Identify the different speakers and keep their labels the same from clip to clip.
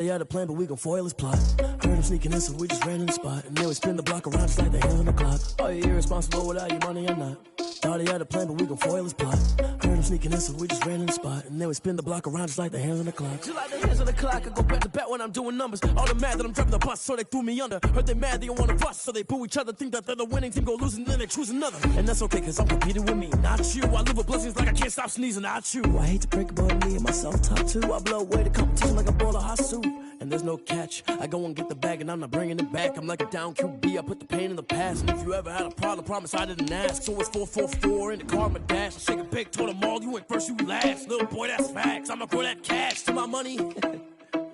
Speaker 1: They had a plan, but we gon' foil his plot. Heard him sneaking in, so we just ran in the spot. And then we spin the block around just like the hands on the clock. Are you irresponsible without your money or not? Thought he had a plan, but we gon' foil his plot. Heard him sneaking in, so we just ran in the spot. And then we spin the block around just like the hands on the clock. Just like the hands on the clock, I go back to back when I'm doing numbers. All the mad that I'm driving the bus, so they threw me under. Heard they mad, they don't wanna bust, so they boo each other. Think that they're the winning team, go losing, then they choose another. And that's okay, cause I'm competing with me, not you. I live with blessings like I can't stop sneezing, not you. I hate to break about me and myself top two. I blow away the competition like a bowl of hot soup. And there's no catch. I go and get the bag and I'm not bringing it back. I'm like a down QB, I put the pain in the past. And if you ever had a problem, promise I didn't ask. So it's 444 in the car, my dash. I shake a big, told them all, you went first, you last. Little boy, that's facts. I'ma grow that cash to my money. You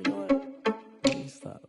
Speaker 1: know what? Let me stop.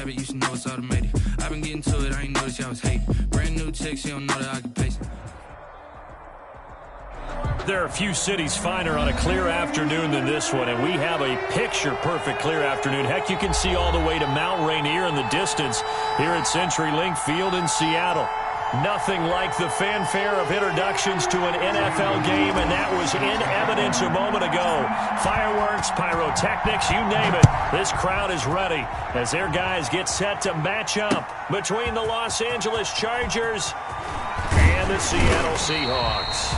Speaker 2: You should know it's automated. I've been getting to it, I ain't noticed y'all was hating. Brand new chick, she don't know the occupation.
Speaker 3: There are few cities finer on a clear afternoon than this one, and we have a picture-perfect clear afternoon. Heck, you can see all the way to Mount Rainier in the distance here at CenturyLink Field in Seattle. Nothing like the fanfare of introductions to an NFL game, and that was in evidence a moment ago. Fireworks, pyrotechnics, you name it. This crowd is ready as their guys get set to match up between the Los Angeles Chargers and the Seattle Seahawks.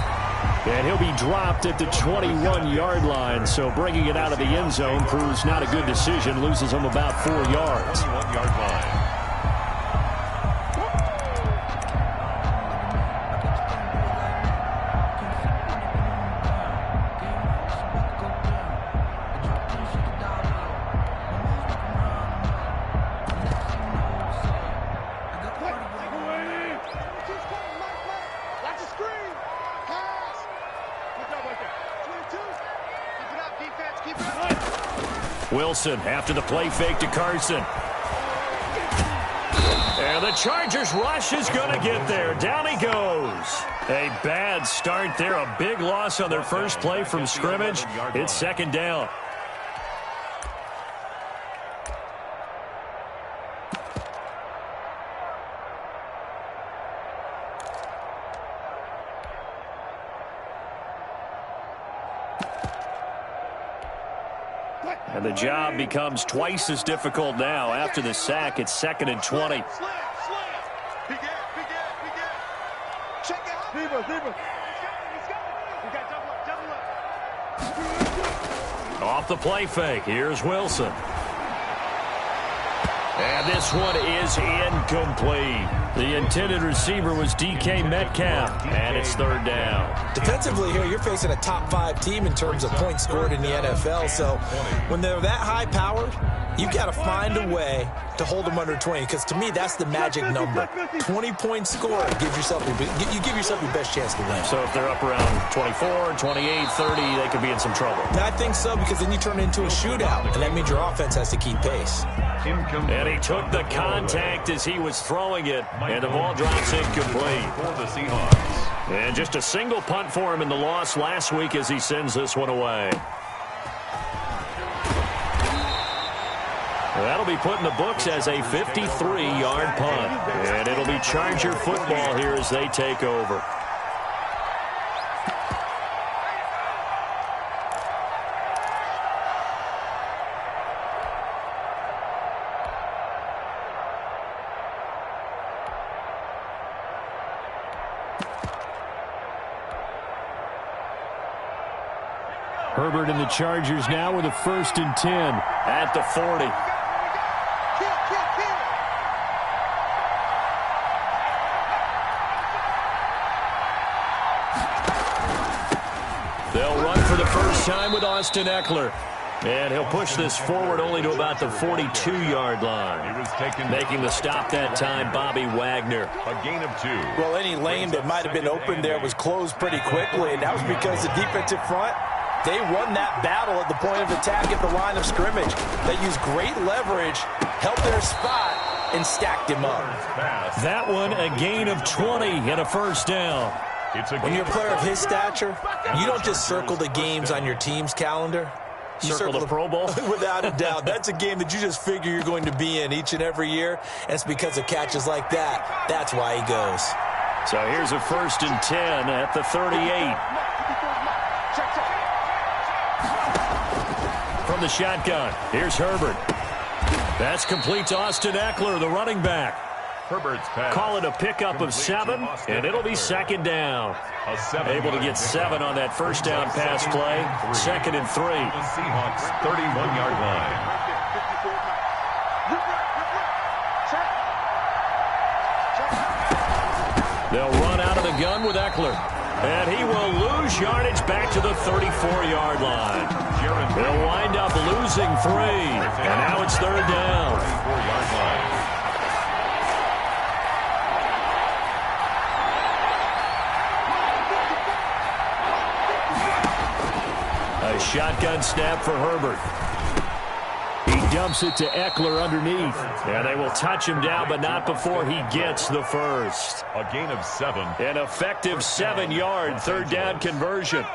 Speaker 3: And he'll be dropped at the 21-yard line, so bringing it out of the end zone proves not a good decision. Loses him about 4 yards.
Speaker 4: 21-yard line.
Speaker 3: Wilson after the play fake to Carson. And the Chargers rush is going to get there. Down he goes. A bad start there. A big loss on their first play from scrimmage. It's second down. And the job becomes twice as difficult now. After the sack, it's 2nd and 20. Off the play fake, here's Wilson. And this one is incomplete. The intended receiver was DK Metcalf, and it's 3rd down.
Speaker 4: Defensively here, you're facing a top 5 team in terms of points scored in the NFL. So when they're that high-powered, you've got to find a way to hold them under 20, because to me, that's the magic number. 20-point score, you give yourself your best chance to win.
Speaker 3: So if they're up around 24, 28, 30, they could be in some trouble.
Speaker 4: I think so, because then you turn it into a shootout, and that means your offense has to keep pace.
Speaker 3: And he took the contact as he was throwing it, and the ball drops incomplete.
Speaker 5: For the Seahawks.
Speaker 3: And just a single punt for him in the loss last week as he sends this one away. That'll be put in the books as a 53-yard punt. And it'll be Charger football here as they take over. Herbert and the Chargers now with a 1st and 10 at the 40. They'll run for the first time with Austin Eckler. And he'll push this forward only to about the 42-yard line. Making the stop that time, Bobby Wagner.
Speaker 5: A gain of 2.
Speaker 4: Well, any lane that might have been open there was closed pretty quickly, and that was because the defensive front, they won that battle at the point of attack at the line of scrimmage. They used great leverage, held their spot, and stacked him up.
Speaker 3: That one, a gain of 20 and a 1st down.
Speaker 4: When you're a player of his stature, you don't just circle the games on your team's calendar. You
Speaker 3: circle the Pro Bowl?
Speaker 4: Without a doubt. That's a game that you just figure you're going to be in each and every year. And it's because of catches like that. That's why he goes.
Speaker 3: So here's a 1st and 10 at the 38. From the shotgun, here's Herbert. That's complete to Austin Eckler, the running back.
Speaker 5: Herbert's pass.
Speaker 3: Call it a pickup of 7, and it'll be 2nd down. Able to get 7 on that 1st down pass play. 2nd and 3.
Speaker 5: The Seahawks 31-yard line.
Speaker 3: They'll run out of the gun with Eckler. And he will lose yardage back to the 34-yard line. They'll wind up losing 3. And now it's 3rd down.
Speaker 5: 34-yard line.
Speaker 3: A shotgun snap for Herbert. He dumps it to Eckler underneath. And they will touch him down, but not before he gets the 1st.
Speaker 5: A gain of 7.
Speaker 3: An effective 7-yard 3rd down conversion.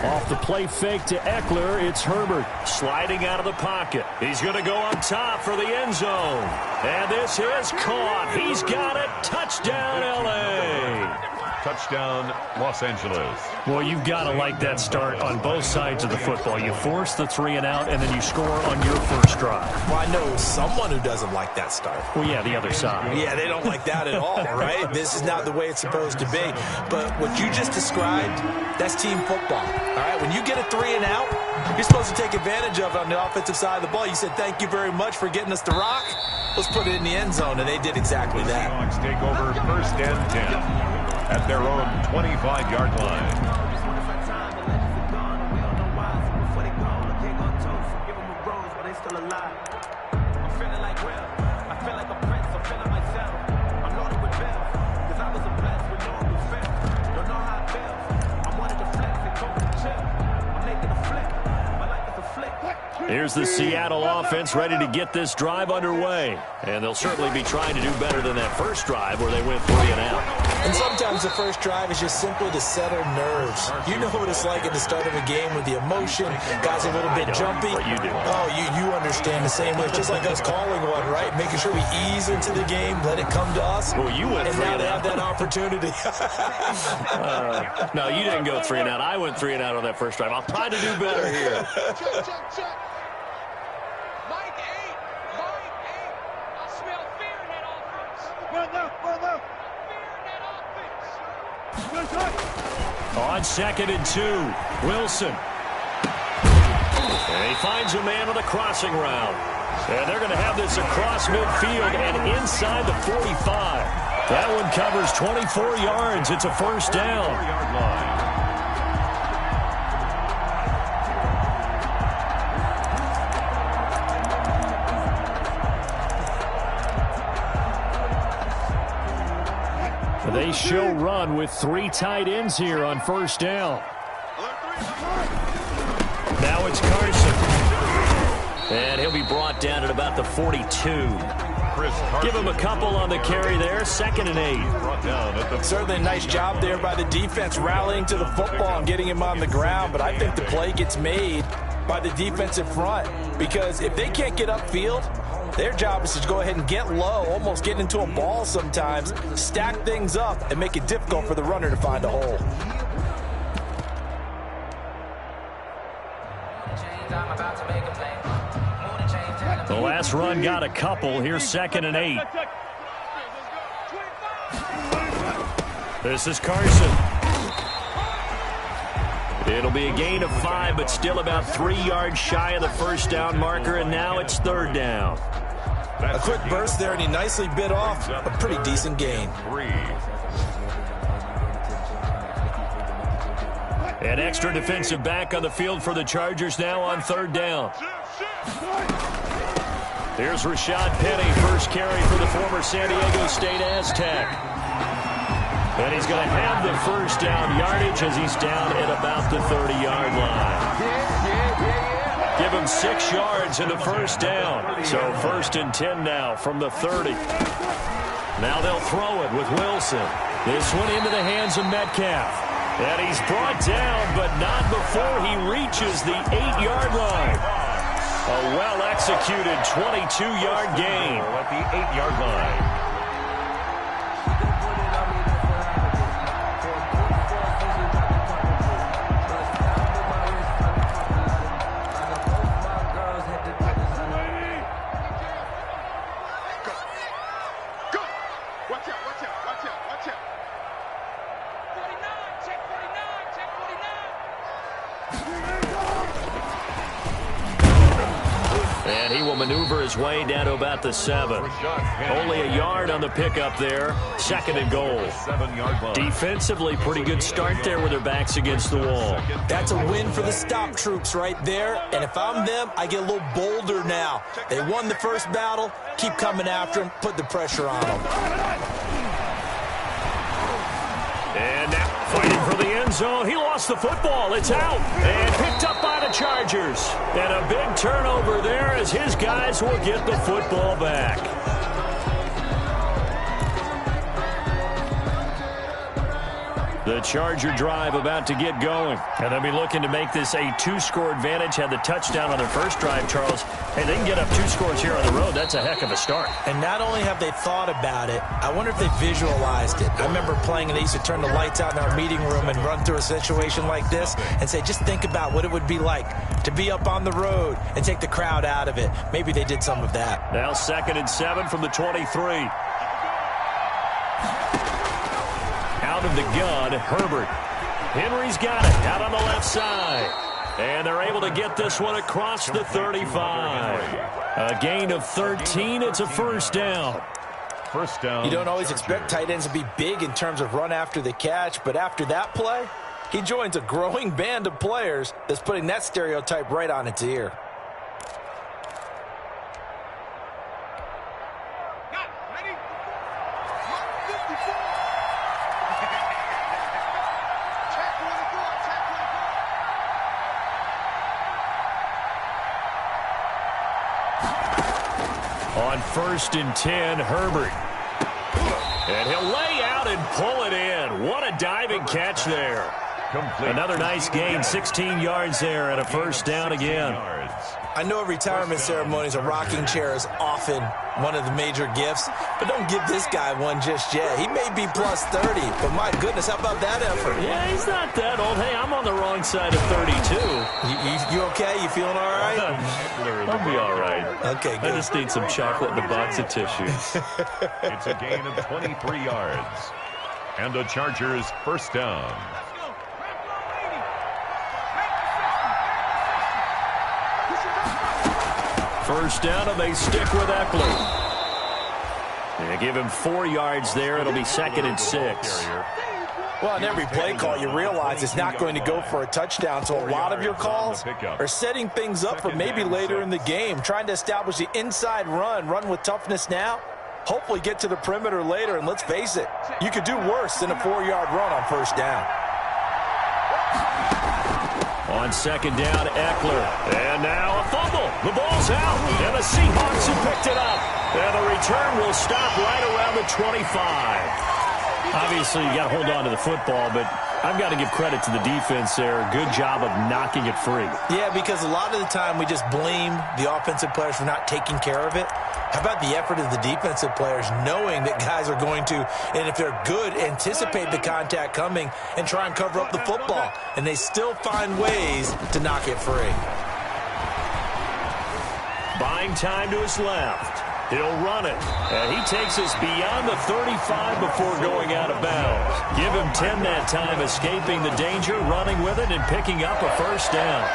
Speaker 3: Off the play fake to Eckler, it's Herbert sliding out of the pocket. He's going to go up top for the end zone. And this is caught. He's got it. Touchdown, L.A.
Speaker 5: Touchdown, Los Angeles.
Speaker 3: Well, you've got to like that start on both sides of the football. You force the 3 and out, and then you score on your first drive.
Speaker 4: Well, I know someone who doesn't like that start.
Speaker 3: Well, yeah, the other side.
Speaker 4: Yeah, they don't like that at all, right? This is not the way it's supposed to be. But what you just described, that's team football, all right? When you get a 3 and out, you're supposed to take advantage of it on the offensive side of the ball. You said, thank you very much for getting us the rock. Let's put it in the end zone, and they did exactly that.
Speaker 5: Seahawks take over 1st and 10 at their own 25-yard line.
Speaker 3: Here's the Seattle offense ready to get this drive underway. And they'll certainly be trying to do better than that first drive where they went 3 and out.
Speaker 4: And sometimes the first drive is just simply to settle nerves. You know what it's like at the start of a game with the emotion. Guys are a little bit jumpy.
Speaker 3: You do.
Speaker 4: Oh, you understand the same way. Just like us calling one, right? Making sure we ease into the game, let it come to us.
Speaker 3: Well, you went
Speaker 4: and
Speaker 3: 3
Speaker 4: now
Speaker 3: and
Speaker 4: they
Speaker 3: out.
Speaker 4: have that opportunity.
Speaker 3: No, you didn't go 3 and out. I went 3 and out on that first drive. I'll try to do better here.
Speaker 6: Check. Mike 8. I smell fear in that offense. Well, no. Fear in that offense.
Speaker 3: On 2nd and 2, Wilson. And he finds a man on the crossing route. And they're going to have this across midfield and inside the 45. That one covers 24 yards. It's a first down. They show run with 3 tight ends here on first down. Now it's Carson. And he'll be brought down at about the 42. Give him a couple on the carry there. 2nd and 8.
Speaker 4: Certainly a nice job there by the defense rallying to the football and getting him on the ground. But I think the play gets made by the defensive front. Because if they can't get upfield, their job is to go ahead and get low, almost get into a ball sometimes, stack things up, and make it difficult for the runner to find a hole.
Speaker 3: The last run got a couple. Here's 2nd and 8. This is Carson. It'll be a gain of 5, but still about 3 yards shy of the first down marker, and now it's 3rd down.
Speaker 4: A quick burst there, and he nicely bit off a pretty decent gain.
Speaker 3: An extra defensive back on the field for the Chargers now on 3rd down. Here's Rashad Penny, first carry for the former San Diego State Aztec. And he's going to have the first down yardage as he's down at about the 30-yard line. Give him 6 yards in the first down. So 1st and 10 now from the 30. Now they'll throw it with Wilson. This one into the hands of Metcalf. And he's brought down, but not before he reaches the 8-yard line. A well-executed 22-yard gain.
Speaker 5: At the 8-yard line.
Speaker 3: And he will maneuver his way down to about the 7. Only a yard on the pickup there. 2nd and goal.
Speaker 5: 7-yard line.
Speaker 3: Defensively, pretty good start there with their backs against the wall.
Speaker 4: That's a win for the stop troops right there. And if I'm them, I get a little bolder now. They won the first battle. Keep coming after them. Put the pressure on them.
Speaker 3: And now fighting for the end zone. He lost the football. It's out. And picked up by the Chargers. And a big turnover there as his guys will get the football back. The Charger drive about to get going. And they'll be looking to make this a 2-score advantage. Had the touchdown on their first drive, Charles. Hey, they can get up 2 scores here on the road. That's a heck of a start.
Speaker 4: And not only have they thought about it, I wonder if they visualized it. I remember playing and they used to turn the lights out in our meeting room and run through a situation like this and say, just think about what it would be like to be up on the road and take the crowd out of it. Maybe they did some of that.
Speaker 3: Now 2nd and 7 from the 23. Out of the gun, Herbert. Henry's got it out on the left side. And they're able to get this one across the 35. A gain of 13. It's a first down.
Speaker 5: First down.
Speaker 4: You don't always expect tight ends to be big in terms of run after the catch, but after that play, he joins a growing band of players that's putting that stereotype right on its ear.
Speaker 3: On 1st and 10, Herbert. And he'll lay out and pull it in. What a diving catch there.
Speaker 5: Complete.
Speaker 3: Another nice gain, 16 yards there, and a first down again.
Speaker 4: I know retirement ceremonies, a rocking chair is often one of the major gifts, but don't give this guy one just yet. He may be plus 30, but my goodness, how about that effort?
Speaker 3: Yeah, he's not that old. Hey, I'm on the wrong side of 32.
Speaker 4: You okay? You feeling all right?
Speaker 3: I'll be all right.
Speaker 4: Okay, good.
Speaker 3: I just need some chocolate and a box of tissues.
Speaker 5: It's a gain of 23 yards. And the Chargers first down.
Speaker 3: First down, and they stick with Eckler. They give him 4 yards there. It'll be 2nd and 6.
Speaker 4: Well, in every play call, you realize it's not going to go for a touchdown, so a lot of your calls are setting things up for maybe later in the game, trying to establish the inside run with toughness now, hopefully get to the perimeter later, and let's face it, you could do worse than a 4-yard run on first down.
Speaker 3: On 2nd down, Eckler. And now a fumble. The ball's out. And the Seahawks have picked it up. And the return will stop right around the 25. Obviously, you got to hold on to the football, but I've got to give credit to the defense there. Good job of knocking it free.
Speaker 4: Yeah, because a lot of the time we just blame the offensive players for not taking care of it. How about the effort of the defensive players knowing that guys are going to, and if they're good, anticipate the contact coming and try and cover up the football. And they still find ways to knock it free.
Speaker 3: Buying time to his left. He'll run it. And he takes us beyond the 35 before going out of bounds. Give him 10 that time, escaping the danger, running with it, and picking up a first down.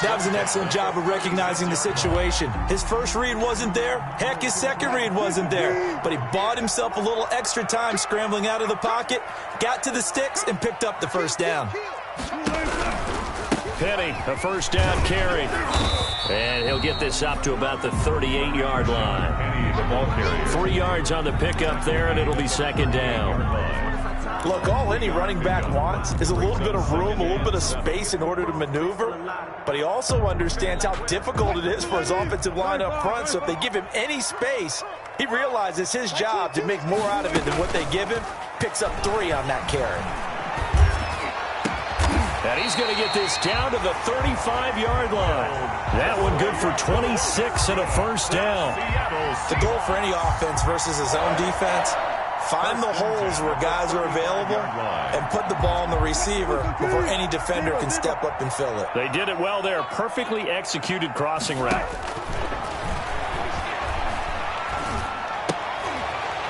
Speaker 4: That was an excellent job of recognizing the situation. His first read wasn't there. Heck, his second read wasn't there. But he bought himself a little extra time scrambling out of the pocket, got to the sticks, and picked up the first down.
Speaker 3: Penny, a first down carry. And he'll get this up to about the 38-yard line.
Speaker 5: Penny, the ball carrier.
Speaker 3: 3 yards on the pickup there, and it'll be 2nd down.
Speaker 4: Look, all any running back wants is a little bit of room, a little bit of space in order to maneuver. But he also understands how difficult it is for his offensive line up front. So if they give him any space, he realizes his job to make more out of it than what they give him. Picks up 3 on that carry.
Speaker 3: And he's going to get this down to the 35-yard line. That one good for 26 and a first down.
Speaker 4: The goal for any offense versus his own defense, find the holes where guys are available and put the ball on the receiver before any defender can step up and fill it.
Speaker 3: They did it well there. Perfectly executed crossing route.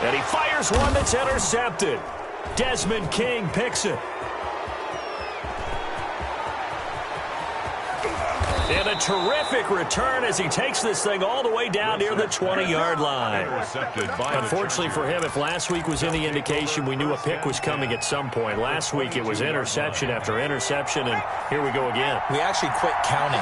Speaker 3: And he fires one that's intercepted. Desmond King picks it. And a terrific return as he takes this thing all the way down near the 20-yard line. Unfortunately for him, if last week was any indication, we knew a pick was coming at some point. Last week it was interception after interception, and here we go again.
Speaker 4: We actually quit counting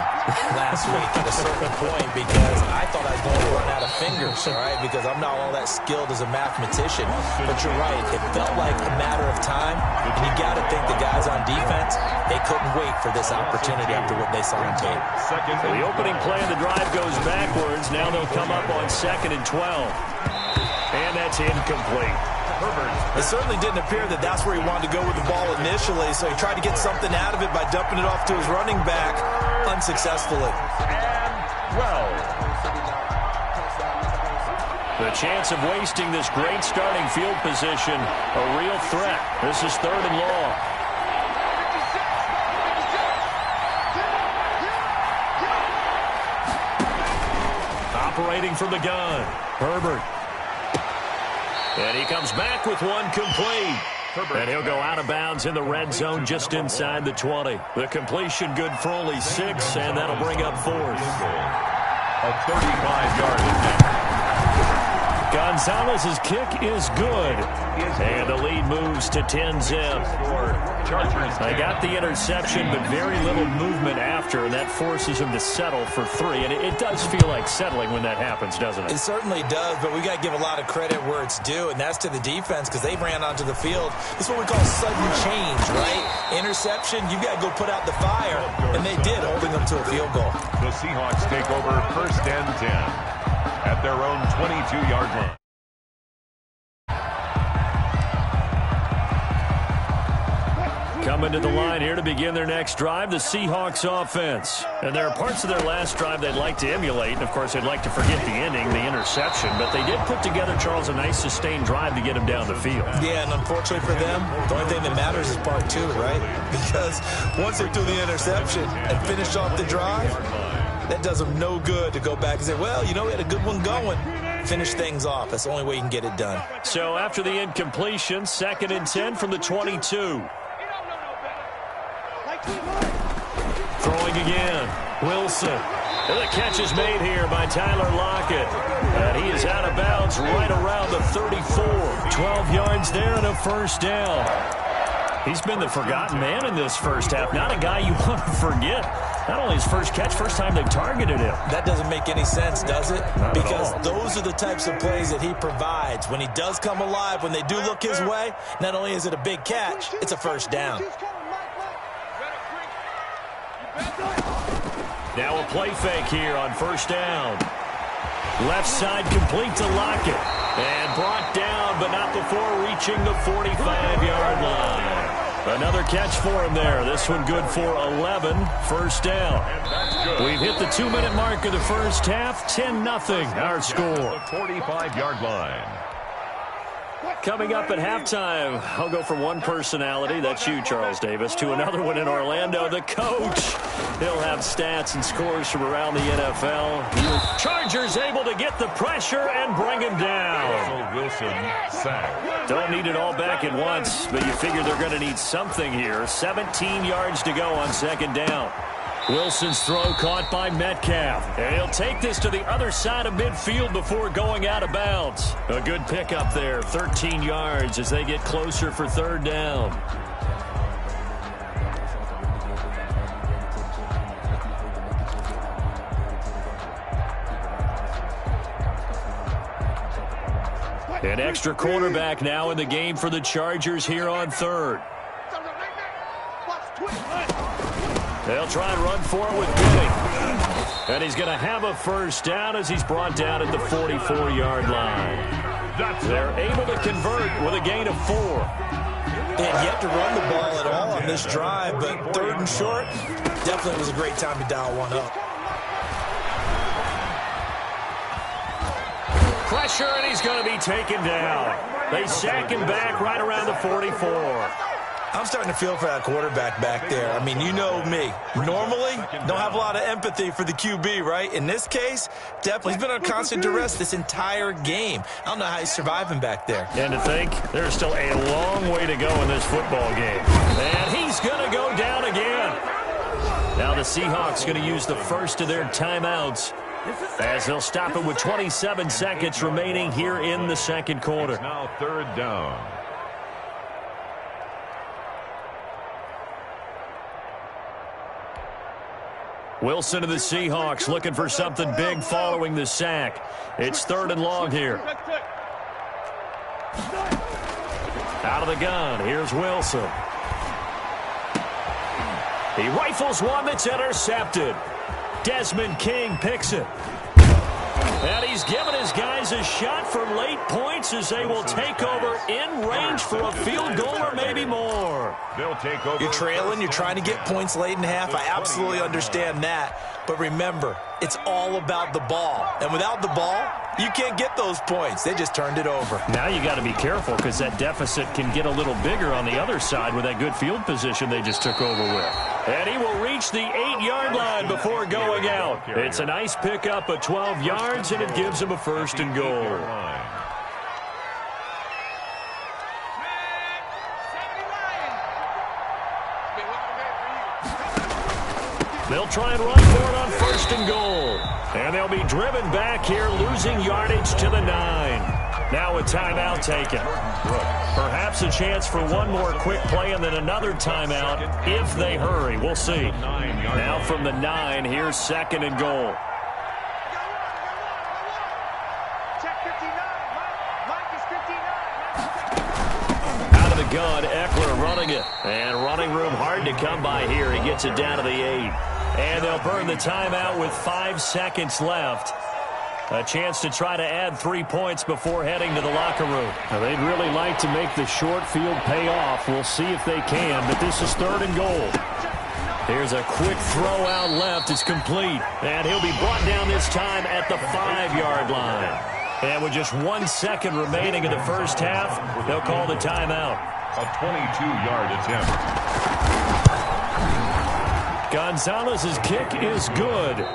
Speaker 4: last week at a certain point because I thought I was going to run out of fingers, all right, because I'm not all that skilled as a mathematician. But you're right, it felt like a matter of time, and you got to think the guys on defense, they couldn't wait for this opportunity after what they saw on tape.
Speaker 3: So the opening play of the drive goes backwards. Now they'll come up on 2nd and 12. And that's incomplete.
Speaker 4: It certainly didn't appear that that's where he wanted to go with the ball initially, so he tried to get something out of it by dumping it off to his running back unsuccessfully.
Speaker 5: And 12.
Speaker 3: The chance of wasting this great starting field position, a real threat. This is 3rd and long. Operating from the gun, Herbert. And he comes back with one complete. And he'll go out of bounds in the red zone just inside the 20. The completion good for only 6, and that'll bring up 4th.
Speaker 5: A 35-yard attempt.
Speaker 3: Gonzalez's kick is good. And the lead moves to 10-zip. They got the interception, but very little movement after, and that forces him to settle for 3. And it does feel like settling when that happens, doesn't it?
Speaker 4: It certainly does, but we got to give a lot of credit where it's due, and that's to the defense because they ran onto the field. This is what we call sudden change, right? Interception, you got to go put out the fire, and they did, holding them to a field goal.
Speaker 5: The Seahawks take over 1st and 10. at their own 22-yard line.
Speaker 3: Coming to the line here to begin their next drive, the Seahawks offense. And there are parts of their last drive they'd like to emulate. And, of course, they'd like to forget the ending, the interception. But they did put together, Charles, a nice sustained drive to get him down the field.
Speaker 4: Yeah, and unfortunately for them, the only thing that matters is part two, right? Because once they threw the interception and finished off the drive, that does them no good to go back and say, well, you know, we had a good one going. Finish things off. That's the only way you can get it done.
Speaker 3: So after the incompletion, 2nd and 10 from the 22. Throwing again. Wilson. And the catch is made here by Tyler Lockett. And he is out of bounds right around the 34. 12 yards there and a first down. He's been the forgotten man in this first half. Not a guy you want to forget. Not only his first catch, first time they've targeted him.
Speaker 4: That doesn't make any sense, does it?
Speaker 3: Not
Speaker 4: because
Speaker 3: at all.
Speaker 4: those are the types of plays that he provides. When he does come alive, when they do look his way, not only is it a big catch, it's a first down.
Speaker 3: Now a play fake here on first down. Left side complete to Lockett. And brought down, but not before reaching the 45-yard line. Another catch for him there. This one good for 11. First down. We've hit the 2-minute mark of the first half. 10-0 our score.
Speaker 5: The 45-yard line.
Speaker 3: Coming up at halftime, I'll go from one personality, that's you, Charles Davis, to another one in Orlando, the coach. He'll have stats and scores from around the NFL. Chargers able to get the pressure and bring him down.
Speaker 5: Wilson sacked.
Speaker 3: Don't need it all back at once, but you figure they're going to need something here. 17 yards to go on 2nd down. Wilson's throw caught by Metcalf. And he'll take this to the other side of midfield before going out of bounds. A good pickup there, 13 yards as they get closer for 3rd down. An extra quarterback now in the game for the Chargers here on 3rd. They'll try and run for it with Benning. And he's going to have a first down as he's brought down at the 44-yard line. They're able to convert with a gain of 4.
Speaker 4: They had yet to run the ball at all on this drive, but 3rd and short definitely was a great time to dial one up.
Speaker 3: Pressure, and he's going to be taken down. They sack him back right around the 44.
Speaker 4: I'm starting to feel for that quarterback back there. I mean, you know me. Normally, don't have a lot of empathy for the QB, right? In this case, definitely he's been on constant duress this entire game. I don't know how he's surviving back there.
Speaker 3: And to think, there's still a long way to go in this football game. And he's going to go down again. Now the Seahawks going to use the first of their timeouts as they'll stop it with 27 seconds remaining here in the 2nd quarter.
Speaker 5: It's now 3rd down.
Speaker 3: Wilson and the Seahawks looking for something big following the sack. It's 3rd and long here. Out of the gun, here's Wilson. He rifles one that's intercepted. Desmond King picks it. And he's given his guys a shot for late points as they will take over in range for a field goal or maybe more.
Speaker 5: They'll take over.
Speaker 4: You're trailing, you're trying to get points late in half. I absolutely understand that. But remember, it's all about the ball. And without the ball, you can't get those points. They just turned it over.
Speaker 3: Now you got to be careful because that deficit can get a little bigger on the other side with that good field position they just took over with. And he will reach the 8-yard line before going out. It's a nice pickup of 12 yards, and it gives him a 1st and goal. They'll try and run for it on 1st and goal. And they'll be driven back here, losing yardage to the 9. Now a timeout taken. Perhaps a chance for one more quick play and then another timeout if they hurry. We'll see. Now from the 9, here's 2nd and goal. Out of the gun, Eckler running it. And running room hard to come by here. He gets it down to the 8. And they'll burn the timeout with 5 seconds left. A chance to try to add 3 points before heading to the locker room. Now, they'd really like to make the short field pay off. We'll see if they can, but this is 3rd and goal. Here's a quick throw out left. It's complete. And he'll be brought down this time at the 5-yard line. And with just 1 second remaining in the first half, they'll call the timeout.
Speaker 5: A 22-yard attempt.
Speaker 3: Gonzalez's kick is good.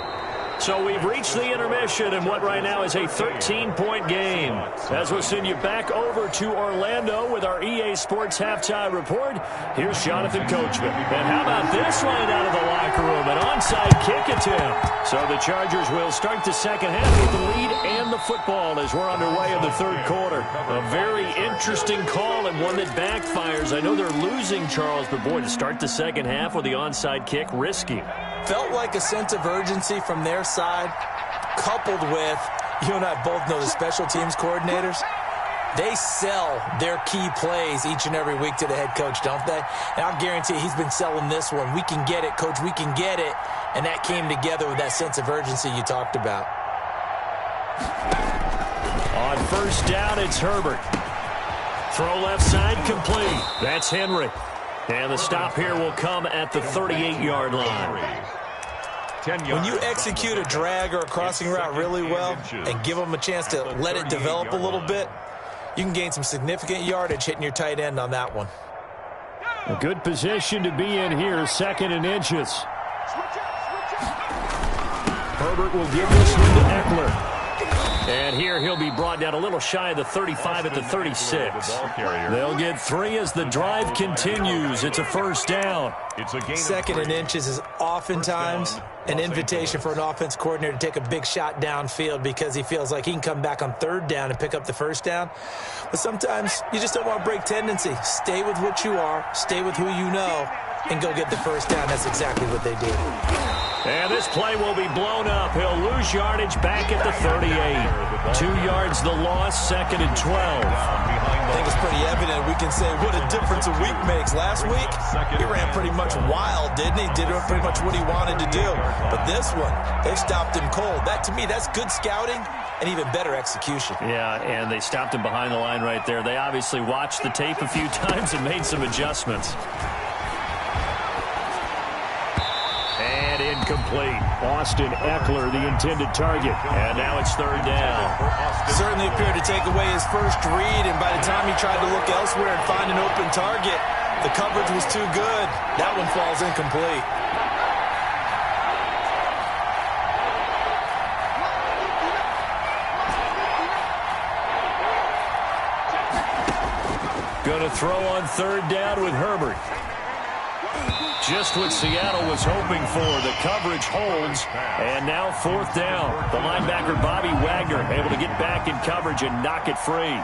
Speaker 3: So we've reached the intermission in what right now is a 13-point game. As we'll send you back over to Orlando with our EA Sports Halftime Report, here's Jonathan Coachman. And how about this right out of the locker room? An onside kick attempt. So the Chargers will start the second half with the lead and the football as we're underway in the 3rd quarter. A very interesting call and one that backfires. I know they're losing, Charles, but boy, to start the second half with the onside kick, risky.
Speaker 4: Felt like a sense of urgency from their side, coupled with, you and I both know the special teams coordinators. They sell their key plays each and every week to the head coach, don't they? And I'll guarantee he's been selling this one. We can get it, coach, we can get it. And that came together with that sense of urgency you talked about.
Speaker 3: On 1st down, it's Herbert. Throw left side, complete. That's Henry. And the stop here will come at the 38-yard line.
Speaker 4: When you execute a drag or a crossing route really well and give them a chance to let it develop a little bit, you can gain some significant yardage hitting your tight end on that one.
Speaker 3: A good position to be in here, 2nd and inches. Herbert will give this one to Eckler. And here he'll be brought down a little shy of the 35 at the 36. They'll get 3 as the drive continues. It's a 1st down.
Speaker 4: 2nd and inches is oftentimes an invitation for an offense coordinator to take a big shot downfield because he feels like he can come back on 3rd down and pick up the 1st down. But sometimes you just don't want to break tendency. Stay with what you are, stay with who you know, and go get the 1st down. That's exactly what they did.
Speaker 3: And this play will be blown up. He'll lose yardage back at the 38. 2 yards the loss, 2nd and 12.
Speaker 4: I think it's pretty evident. We can say what a difference a week makes. Last week, he ran pretty much wild, didn't he? Did pretty much what he wanted to do. But this one, they've stopped him cold. That, to me, that's good scouting and even better execution.
Speaker 3: Yeah, and they stopped him behind the line right there. They obviously watched the tape a few times and made some adjustments. And incomplete. Austin Eckler, the intended target. And now it's 3rd down.
Speaker 4: Certainly appeared to take away his first read, and by the time he tried to look elsewhere and find an open target, the coverage was too good. That one falls incomplete.
Speaker 3: Going to throw on 3rd down with Herbert. Just what Seattle was hoping for. The coverage holds, and now 4th down. The linebacker, Bobby Wagner, able to get back in coverage and knock it free.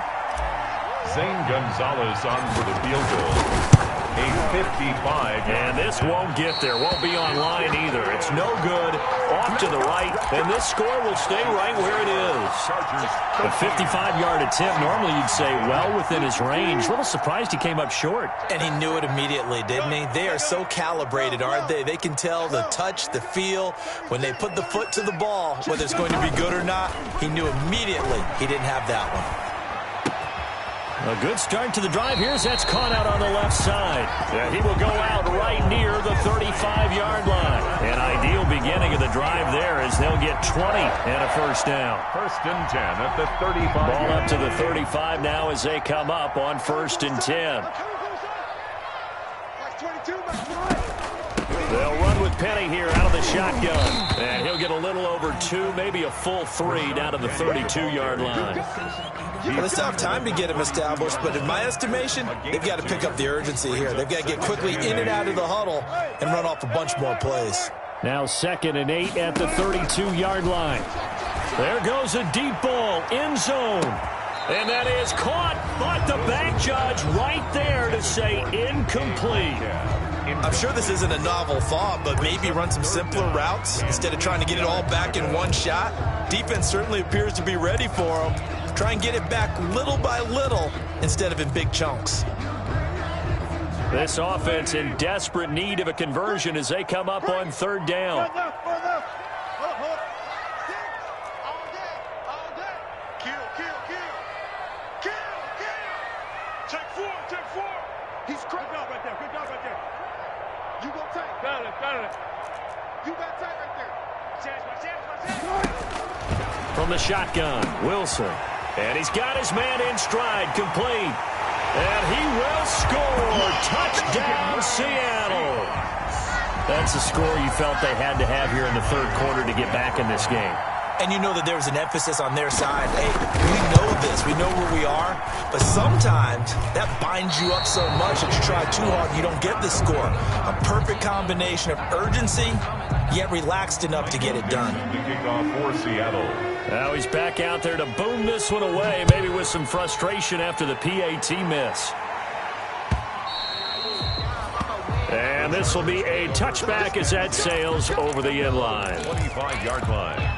Speaker 5: Zane Gonzalez on for the field goal. A 55.
Speaker 3: And this won't get there. Won't be on line either. It's no good. Off to the right, and this score will stay right where it is. A 55-yard attempt. Normally you'd say well within his range. A little surprised he came up short.
Speaker 4: And he knew it immediately, didn't he? They are so calibrated, aren't they? They can tell the touch, the feel. When they put the foot to the ball, whether it's going to be good or not, he knew immediately he didn't have that one.
Speaker 3: A good start to the drive. Here's that's caught out on the left side. He will go out right near the 35-yard line. An ideal beginning of the drive there as they'll get 20 and a 1st down.
Speaker 5: 1st and 10 at the 35.
Speaker 3: Ball up to the 35 now as they come up on 1st and 10. They'll run with Penny here out of the shotgun. And he'll get a little over 2, maybe a full 3 down to the 32-yard line.
Speaker 4: Well, they still have time to get him established, but in my estimation, they've got to pick up the urgency here. They've got to get quickly in and out of the huddle and run off a bunch more plays.
Speaker 3: Now 2nd and 8 at the 32-yard line. There goes a deep ball, end zone. And that is caught, but the back judge right there to say incomplete.
Speaker 4: I'm sure this isn't a novel thought, but maybe run some simpler routes instead of trying to get it all back in one shot. Defense certainly appears to be ready for them. Try and get it back little by little instead of in big chunks.
Speaker 3: This offense in desperate need of a conversion as they come up on 3rd down.
Speaker 6: Check four. He's cracked. Good job right there. You go tight. Got it. You got tight right there. Chance.
Speaker 3: From the shotgun, Wilson. And he's got his man in stride, complete. And he will score. Touchdown, Seattle. That's a score you felt they had to have here in the third quarter to get back in this game.
Speaker 4: And you know that there was an emphasis on their side. Hey, we know this. We know where we are. But sometimes that binds you up so much that you try too hard, you don't get the score. A perfect combination of urgency, yet relaxed enough to get it done.
Speaker 5: The kickoff for Seattle.
Speaker 3: Now he's back out there to boom this one away, maybe with some frustration after the PAT miss. And this will be a touchback as that sails over the end line.
Speaker 5: 25-yard line.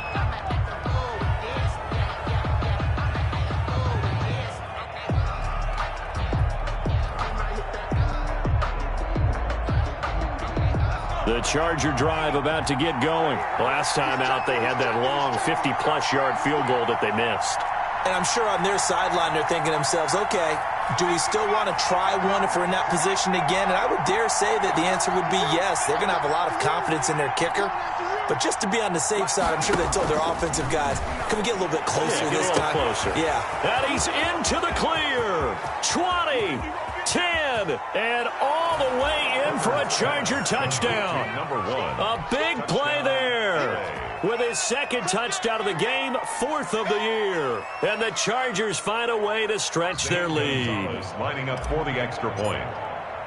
Speaker 3: The Charger drive about to get going. Last time out, they had that long 50-plus yard field goal that they missed.
Speaker 4: And I'm sure on their sideline they're thinking to themselves, okay, do we still want to try one if we're in that position again? And I would dare say that the answer would be yes. They're going to have a lot of confidence in their kicker. But just to be on the safe side, I'm sure they told their offensive guys, can we get a little bit closer this time?
Speaker 3: Closer.
Speaker 4: Yeah.
Speaker 3: And he's into the clear. 20, 10, and all the way in for a Charger touchdown.
Speaker 5: Number 1.
Speaker 3: A big play there. With his second touchdown of the game, fourth of the year. And the Chargers find a way to stretch their lead.
Speaker 5: Lining up for the extra point.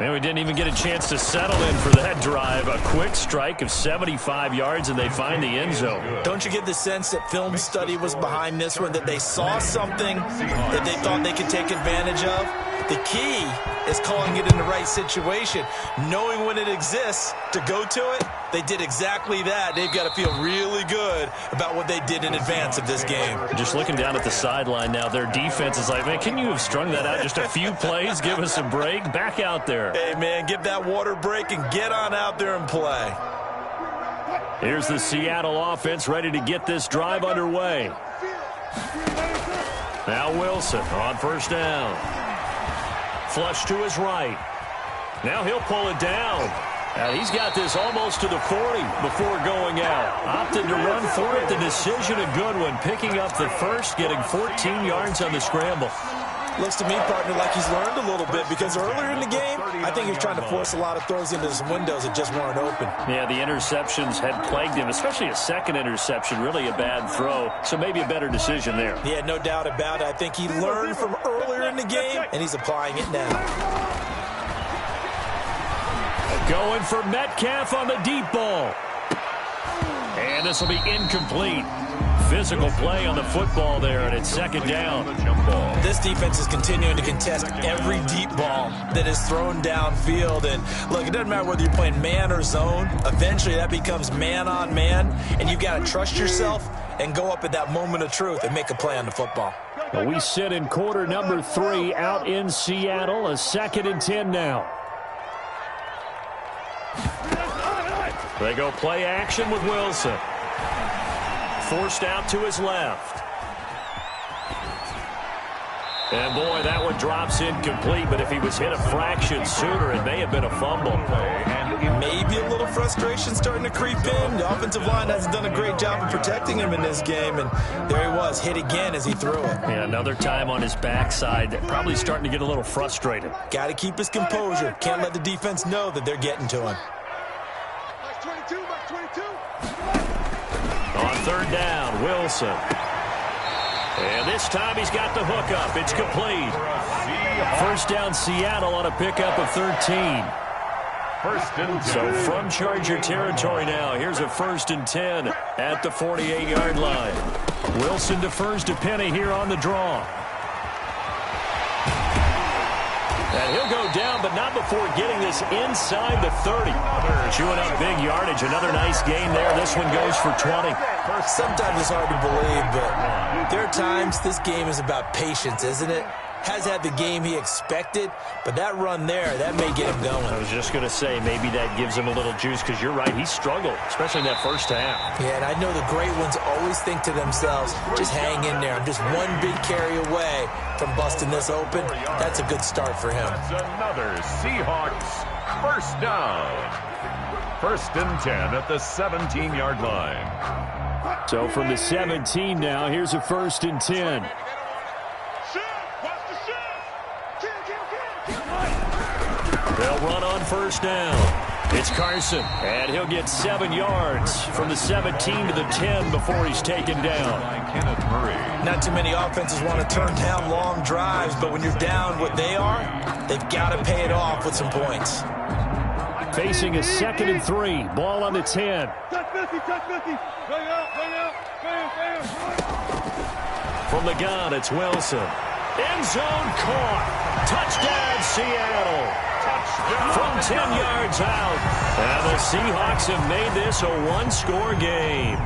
Speaker 3: And we didn't even get a chance to settle in for that drive. A quick strike of 75 yards, and they find the end zone.
Speaker 4: Don't you get the sense that film study was behind this one, that they saw something that they thought they could take advantage of? The key is calling it in the right situation, knowing when it exists to go to it. They did exactly that. They've got to feel really good about what they did in advance of this game.
Speaker 3: Just looking down at the sideline now, their defense is like, man, can you have strung that out just a few plays? Give us a break. Back out there.
Speaker 4: Hey, man, give that water break and get on out there and play.
Speaker 3: Here's the Seattle offense ready to get this drive underway. Now Wilson on first down. Flush to his right. Now he'll pull it down. And he's got this almost to the 40 before going out. Opted to run for it. The decision a good one. Picking up the first, getting 14 yards on the scramble.
Speaker 4: Looks to me, partner, like he's learned a little bit because earlier in the game, I think he was trying to force a lot of throws into some windows that just weren't open.
Speaker 3: Yeah, the interceptions had plagued him, especially a second interception, really a bad throw. So maybe a better decision there.
Speaker 4: Yeah, no doubt about it. I think he learned from earlier in the game, and he's applying it now.
Speaker 3: Going for Metcalf on the deep ball. And this will be incomplete. Physical play on the football there, and it's second down.
Speaker 4: This defense is continuing to contest every deep ball that is thrown downfield. And look, it doesn't matter whether you're playing man or zone. Eventually, that becomes man on man, and you've got to trust yourself and go up at that moment of truth and make a play on the football.
Speaker 3: Well, we sit in quarter number 3 out in Seattle. A 2nd and 10 now. They go play action with Wilson. Forced out to his left. And boy, that one drops incomplete, but if he was hit a fraction sooner, it may have been a fumble.
Speaker 4: And maybe a little frustration starting to creep in. The offensive line hasn't done a great job of protecting him in this game, and there he was, hit again as he threw it.
Speaker 3: Yeah, another time on his backside, probably starting to get a little frustrated.
Speaker 4: Got to keep his composure. Can't let the defense know that they're getting to him.
Speaker 3: On third down, Wilson. And this time he's got the hook up. It's complete. First down, Seattle on a pickup of 13.
Speaker 5: First and 10.
Speaker 3: So from Charger territory now, here's a 1st and 10 at the 48-yard line. Wilson defers to Penny here on the draw. And he'll go down, but not before getting this inside the 30. Chewing up big yardage. Another nice gain there. This one goes for 20.
Speaker 4: Sometimes it's hard to believe, but there are times this game is about patience, isn't it? has had the game he expected, but that run there, that may get him going.
Speaker 3: I was just going to say, maybe that gives him a little juice, because you're right, he struggled, especially in that first half.
Speaker 4: Yeah, and I know the great ones always think to themselves, just hang in there. I'm just one big carry away from busting this open. That's a good start for him.
Speaker 5: That's another Seahawks first down. 1st and 10 at the 17-yard line.
Speaker 3: So from the 17 now, here's a 1st and 10. They'll run on 1st down. It's Carson, and he'll get 7 yards from the 17 to the 10 before he's taken down.
Speaker 4: Not too many offenses want to turn down long drives, but when you're down what they are, they've got to pay it off with some points.
Speaker 3: Facing a 2nd and 3. Ball on the 10. From the gun, it's Wilson. End zone caught. Touchdown, Seattle. Touchdown. From 10 yards out. And the Seahawks have made this a one-score game.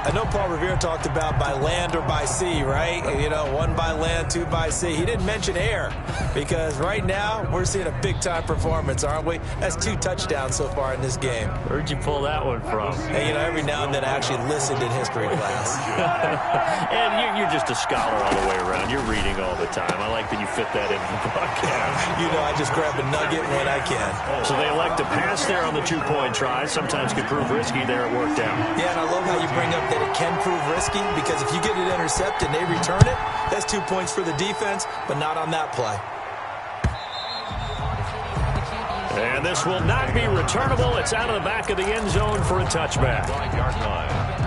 Speaker 4: I know Paul Revere talked about by land or by sea, right? You know, 1 by land, 2 by sea. He didn't mention air because right now we're seeing a big-time performance, aren't we? That's 2 touchdowns so far in this game.
Speaker 3: Where'd you pull that one from?
Speaker 4: Hey, you know, every now and then I actually listened in history class.
Speaker 3: And you're just a scholar all the way around. You're reading all the time. I like that you fit that into the broadcast.
Speaker 4: You know, I just grab a nugget when I can.
Speaker 3: So they elect to pass there on the 2-point try. Sometimes could prove risky. There it worked out.
Speaker 4: Yeah, and I love how you bring up that it can prove risky, because if you get it intercepted and they return it, that's 2 points for the defense, but not on that play.
Speaker 3: And this will not be returnable. It's out of the back of the end zone for a touchback.
Speaker 5: 5-yard line.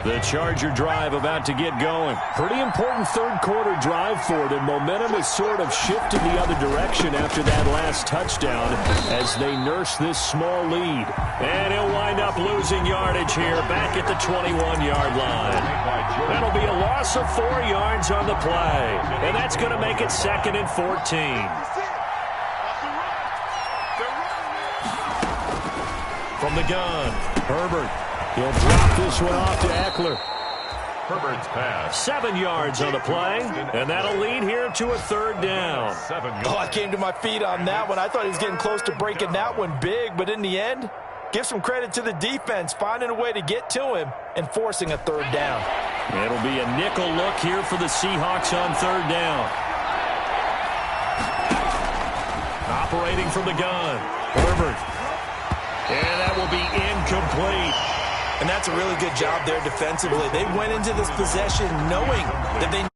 Speaker 3: The Charger drive about to get going. Pretty important third-quarter drive for them. Momentum has sort of shifted the other direction after that last touchdown as they nurse this small lead. And he'll wind up losing yardage here back at the 21-yard line. That'll be a loss of 4 yards on the play. And that's going to make it 2nd and 14. From the gun, Herbert. He'll drop this one off to Eckler.
Speaker 5: Herbert's pass.
Speaker 3: 7 yards on the play, and that'll lead here to a 3rd down.
Speaker 4: Oh, I came to my feet on that one. I thought he was getting close to breaking that one big, but in the end, give some credit to the defense, finding a way to get to him and forcing a 3rd down.
Speaker 3: It'll be a nickel look here for the Seahawks on 3rd down. Operating from the gun, Herbert. And that will be incomplete.
Speaker 4: And that's a really good job there defensively. They went into this possession knowing that they